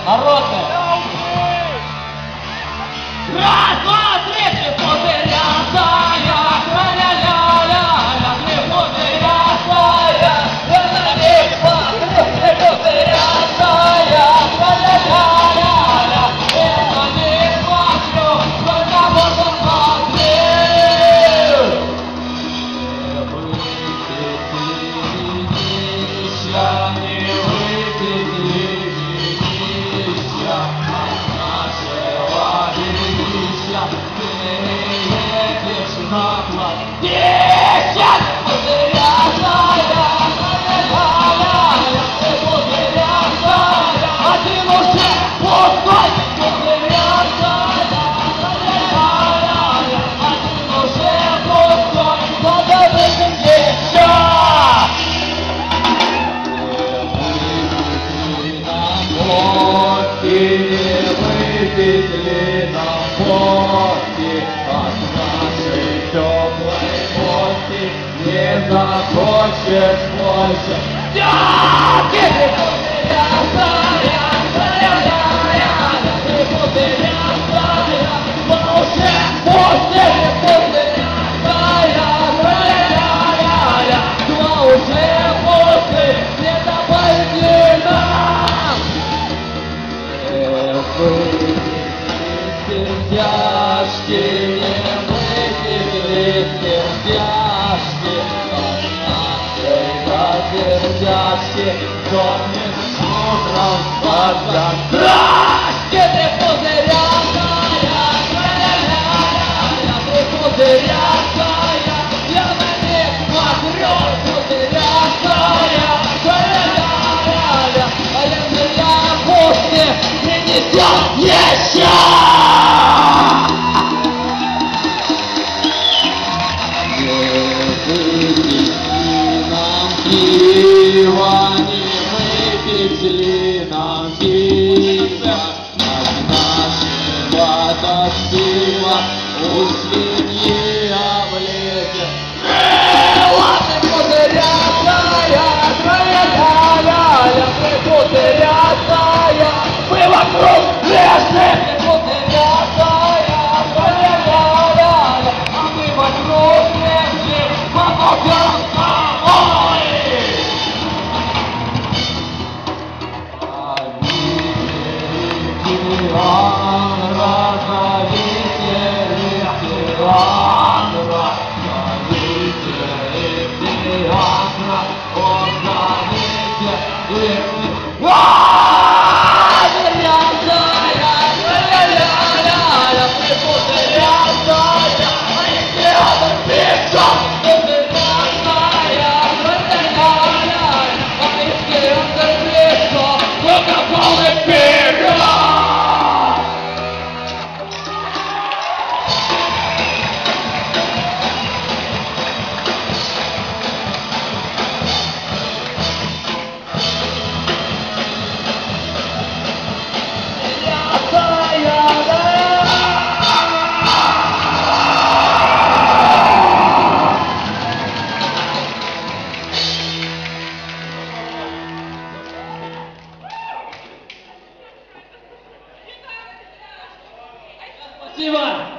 Народная. Раз, два, три, три пузырятая, тра-ля-ля-ля-ля, три пузырятая, ля-ля-ля-ля, три пузырятая, тра-ля-ля-ля-ля, это не смотрю, только вот посмотрел. Не выпить ли нам водки от нашей теплой водки не захочешь больше? Дядки! Сердяшки, не выпили сердяшки, от нашей сердяшки, домик утром под здрасте, ты пузырятая, ля-ля-ля-ля, ты пузырятая, я на них смотрю, пузырятая, ля-ля-ля-ля, а если я после принесет еще! Пиво, не выпить ли нам пиво, от нашего пива у свиньи облезет. Ладно, пузырятая, тра-ля-ля-ля, ты пузырятая, мы вокруг леса, ты пузырятая, тра-ля-ля-ля, а мы вокруг леса, помогем. Спасибо!